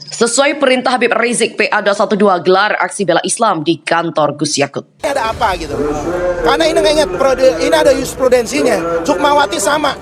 Sesuai perintah Habib Rizik, PA212 gelar aksi bela Islam di kantor Gus Yakut. Ada apa gitu? Karena ini nggak ingat, ini ada jurisprudensinya. Sukmawati sama,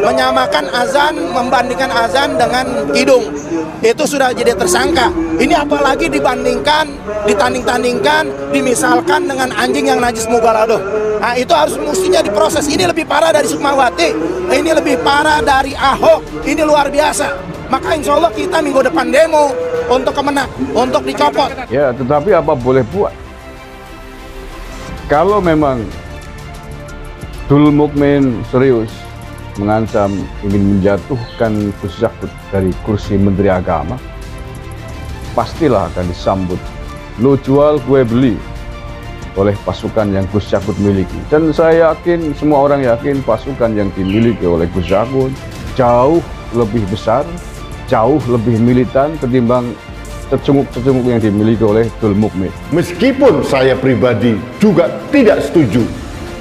menyamakan azan, membandingkan azan dengan kidung. Itu sudah jadi tersangka. Ini apalagi dibandingkan, ditanding-tandingkan, dimisalkan dengan anjing yang najis mughalladhoh. Nah itu harus mestinya diproses. Ini lebih parah dari Sukmawati, ini lebih parah dari Ahok. Ini luar biasa. Maka insya Allah kita minggu depan demo untuk kemenang, untuk dicopot. Ya, tetapi apa boleh buat? Kalau memang Dul Mukmin serius mengancam ingin menjatuhkan Gus Yakut dari kursi Menteri Agama, pastilah akan disambut lo jual gue beli oleh pasukan yang Gus Yakut miliki. Dan saya yakin, semua orang yakin pasukan yang dimiliki oleh Gus Yakut jauh lebih besar, jauh lebih militan ketimbang cecunguk-cecunguk yang dimiliki oleh Dul Mukmin. Meskipun saya pribadi juga tidak setuju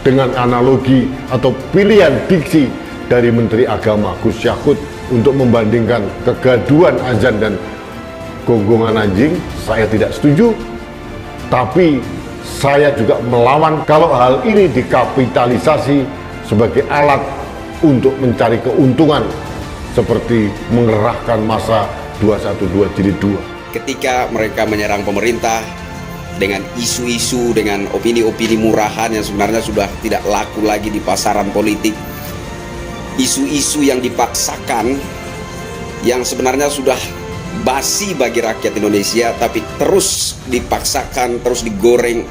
dengan analogi atau pilihan diksi dari Menteri Agama Gus Yakut untuk membandingkan kegaduhan azan dan gonggongan anjing, saya tidak setuju. Tapi saya juga melawan kalau hal ini dikapitalisasi sebagai alat untuk mencari keuntungan, seperti mengerahkan masa 212 jilid 2. Ketika mereka menyerang pemerintah dengan isu-isu, dengan opini-opini murahan yang sebenarnya sudah tidak laku lagi di pasaran politik, isu-isu yang dipaksakan, yang sebenarnya sudah basi bagi rakyat Indonesia, tapi terus dipaksakan, terus digoreng.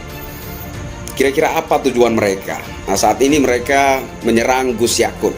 Kira-kira apa tujuan mereka? Nah, saat ini mereka menyerang Gus Yakut.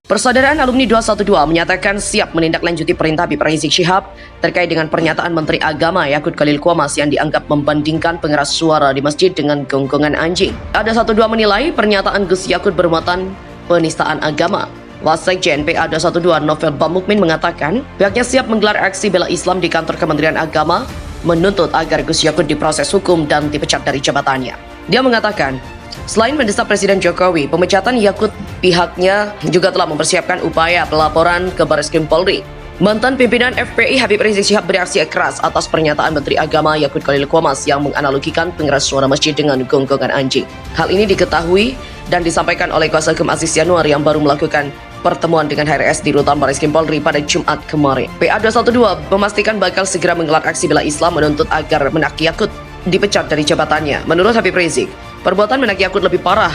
Persaudaraan Alumni 212 menyatakan siap menindaklanjuti perintah Habib Rizik Syihab terkait dengan pernyataan Menteri Agama Yakut Khalil Qomas yang dianggap membandingkan pengeras suara di masjid dengan gonggongan anjing. Ada 12 menilai pernyataan Gus Yakut bermuatan penistaan agama. Wasekjen PA212 Novel Bamukmin mengatakan pihaknya siap menggelar aksi bela Islam di kantor Kementerian Agama menuntut agar Gus Yakut diproses hukum dan dipecat dari jabatannya. Dia mengatakan, selain mendesak Presiden Jokowi, pemecatan Yakut, pihaknya juga telah mempersiapkan upaya pelaporan ke Barreskrim Polri. Mantan pimpinan FPI Habib Rizik Syihab bereaksi keras atas pernyataan Menteri Agama Yakut Khalil Qomas yang menganalogikan pengeras suara masjid dengan gonggongan anjing. Hal ini diketahui dan disampaikan oleh kuasa hukum Aziz Yanuar yang baru melakukan pertemuan dengan HRS di Rutan Barreskrim Polri pada Jumat kemarin. PA212 memastikan bakal segera menggelar aksi bela Islam menuntut agar Menak Yakut dipecat dari jabatannya. Menurut Habib Rizik, perbuatan Menak Yakut lebih parah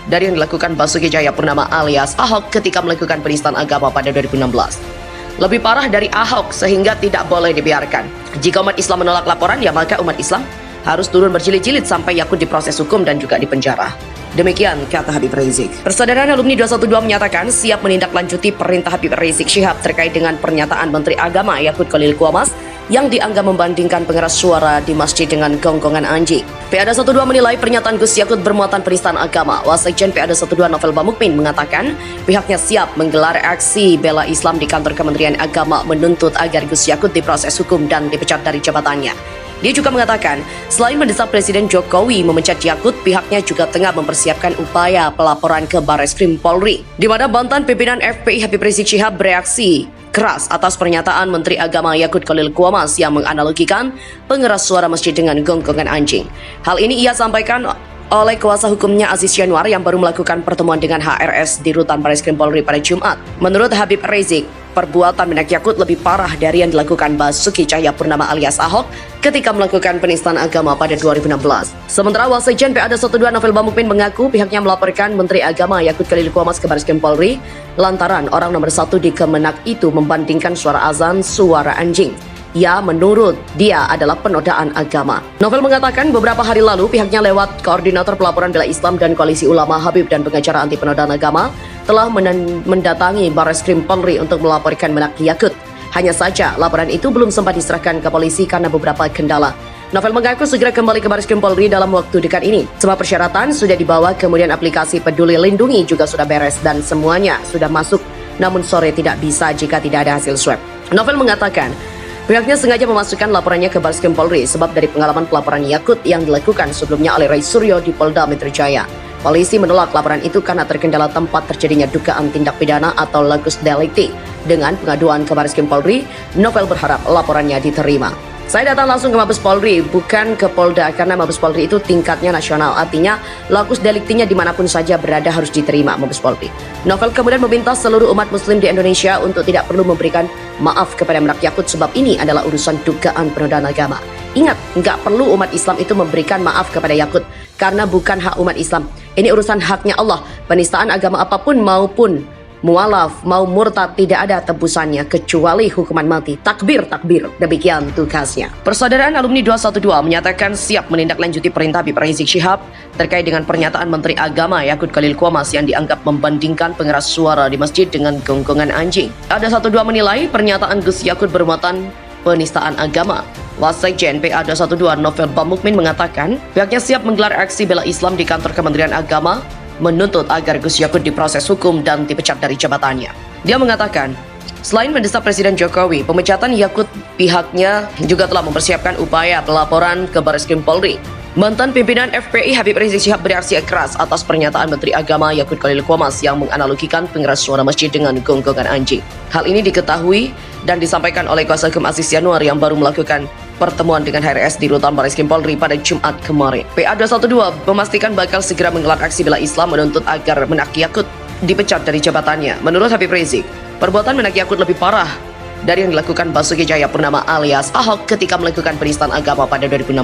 dari yang dilakukan Basuki Cahayapurnama alias Ahok ketika melakukan penistaan agama pada 2016. Lebih parah dari Ahok sehingga tidak boleh dibiarkan. Jika umat Islam menolak laporan, ya maka umat Islam harus turun berjilid-jilid sampai Yakut diproses hukum dan juga dipenjara. Demikian kata Habib Rizik. Persaudaraan Alumni 212 menyatakan siap menindaklanjuti perintah Habib Rizik Syihab terkait dengan pernyataan Menteri Agama Yakut Khalil Qomas yang dianggap membandingkan pengeras suara di masjid dengan gonggongan anjing. PA212 menilai pernyataan Gus Yakut bermuatan penistaan agama. Wasekjen PA212 Novel Bamukmin mengatakan pihaknya siap menggelar aksi bela Islam di kantor Kementerian Agama menuntut agar Gus Yakut diproses hukum dan dipecat dari jabatannya. Dia juga mengatakan, selain mendesak Presiden Jokowi memecat Yakut, pihaknya juga tengah mempersiapkan upaya pelaporan ke Barreskrim Polri, di mana mantan pimpinan FPI Habib Rizik Syihab bereaksi keras atas pernyataan Menteri Agama Yakut Khalil Qomas yang menganalogikan pengeras suara masjid dengan gonggongan anjing. Hal ini ia sampaikan oleh kuasa hukumnya Aziz Yanuar yang baru melakukan pertemuan dengan HRS di Rutan Barreskrim Polri pada Jumat. Menurut Habib Rizik, perbuatan Menak Yakut lebih parah dari yang dilakukan Basuki Cahayapurnama alias Ahok ketika melakukan penistaan agama pada 2016. Sementara Wasekjen PA212 Novel Bamukmin mengaku pihaknya melaporkan Menteri Agama Yakut Khalil Qomas ke Barreskrim Polri lantaran orang nomor 1 di Kemenak itu membandingkan suara azan suara anjing. Ya, menurut dia adalah penodaan agama. Novel mengatakan beberapa hari lalu pihaknya lewat Koordinator Pelaporan Bela Islam dan Koalisi Ulama Habib dan Pengacara Anti Penodaan Agama telah mendatangi Barreskrim Polri untuk melaporkan Menak Yakut. Hanya saja laporan itu belum sempat diserahkan ke polisi karena beberapa kendala. Novel mengaku segera kembali ke Barreskrim Polri dalam waktu dekat ini. Semua persyaratan sudah dibawa, kemudian aplikasi Peduli Lindungi juga sudah beres dan semuanya sudah masuk. Namun sore tidak bisa jika tidak ada hasil swab. Novel mengatakan pihaknya sengaja memasukkan laporannya ke Barreskrim Polri sebab dari pengalaman pelaporan Yakut yang dilakukan sebelumnya oleh Ray Suryo di Polda Metro Jaya. Polisi menolak laporan itu karena terkendala tempat terjadinya dugaan tindak pidana atau locus delicti. Dengan pengaduan ke Baris Krim Polri, Novel berharap laporannya diterima. Saya datang langsung ke Mabes Polri, bukan ke Polda, karena Mabes Polri itu tingkatnya nasional. Artinya, locus deliktinya dimanapun saja berada harus diterima Mabes Polri. Novel kemudian meminta seluruh umat muslim di Indonesia untuk tidak perlu memberikan maaf kepada Mendak Yakut sebab ini adalah urusan dugaan penodaan agama. Ingat, nggak perlu umat Islam itu memberikan maaf kepada Yakut, karena bukan hak umat Islam. Ini urusan haknya Allah. Penistaan agama apapun maupun mualaf mau murtad tidak ada tebusannya kecuali hukuman mati. Takbir, takbir. Demikian tugasnya. Persaudaraan Alumni 212 menyatakan siap menindaklanjuti perintah Habib Rizik Syihab terkait dengan pernyataan Menteri Agama Yakut Khalil Qumas yang dianggap membandingkan pengeras suara di masjid dengan gonggongan anjing. Ada 12 menilai pernyataan Gus Yakut bermuatan penistaan agama. Wasekjen PA 212 Novel Bamukmin mengatakan pihaknya siap menggelar aksi bela Islam di kantor Kementerian Agama menuntut agar Gus Yakut diproses hukum dan dipecat dari jabatannya. Dia mengatakan, selain mendesak Presiden Jokowi, pemecatan Yakut pihaknya juga telah mempersiapkan upaya pelaporan ke Baris Krim Polri. Mantan pimpinan FPI Habib Rizik Syihab bereaksi keras atas pernyataan Menteri Agama Yakut Khalil Qumas yang menganalogikan pengeras suara masjid dengan gonggongan anjing. Hal ini diketahui dan disampaikan oleh kuasa hukum Aziz Yanuar yang baru melakukan pertemuan dengan HRS di Rutan Baris Krim Polri pada Jumat kemarin. PA 212 memastikan bakal segera menggelar aksi bela Islam menuntut agar Menak Yakut dipecat dari jabatannya. Menurut Habib Rizik, perbuatan Menak Yakut lebih parah dari yang dilakukan Basuki Cahayapurnama alias Ahok ketika melakukan penistaan agama pada 2016.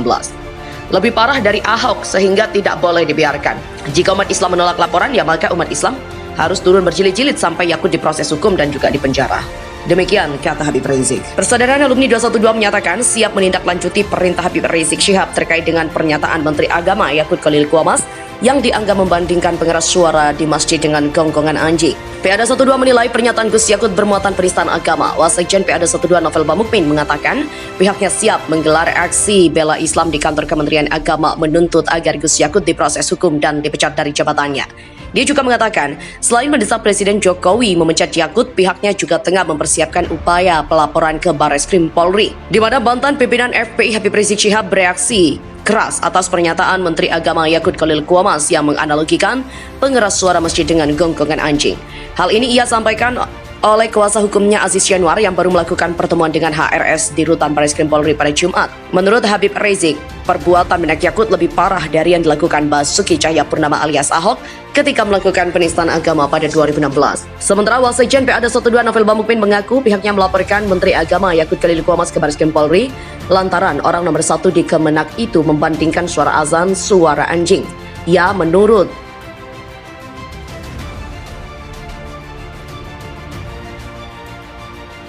Lebih parah dari Ahok sehingga tidak boleh dibiarkan. Jika umat Islam menolak laporan, ya maka umat Islam harus turun berjilid-jilid sampai Yakut diproses hukum dan juga dipenjara. Demikian kata Habib Rizik. Persaudaraan Alumni 212 menyatakan siap menindaklanjuti perintah Habib Rizik Syihab terkait dengan pernyataan Menteri Agama Yakut Khalil Qumas yang dianggap membandingkan pengeras suara di masjid dengan gonggongan anjing. PA 212 menilai pernyataan Gus Yakut bermuatan penistaan agama. Wasekjen PA 212 Novel Bamukmin mengatakan pihaknya siap menggelar aksi bela Islam di kantor Kementerian Agama menuntut agar Gus Yakut diproses hukum dan dipecat dari jabatannya. Dia juga mengatakan, selain mendesak Presiden Jokowi memecat Yakut, pihaknya juga tengah mempersiapkan upaya pelaporan ke Baris Krim Polri, di mana mantan pimpinan FPI Habib Rizik Syihab bereaksi keras atas pernyataan Menteri Agama Yakut Khalil Qumas yang menganalogikan pengeras suara masjid dengan gonggongan anjing. Hal ini ia sampaikan oleh kuasa hukumnya Aziz Yanuar yang baru melakukan pertemuan dengan HRS di Rutan Baris Krim Polri pada Jumat. Menurut Habib Rizik, perbuatan Menak Yakut lebih parah dari yang dilakukan Basuki Cahayapurnama alias Ahok ketika melakukan penistaan agama pada 2016. Sementara Wasekjen PA 212 Novel Bamukmin mengaku pihaknya melaporkan Menteri Agama Yakut Khalil Qumas ke Baris Krim Polri lantaran orang nomor 1 di Kemenak itu membandingkan suara azan suara anjing. Ya, menurut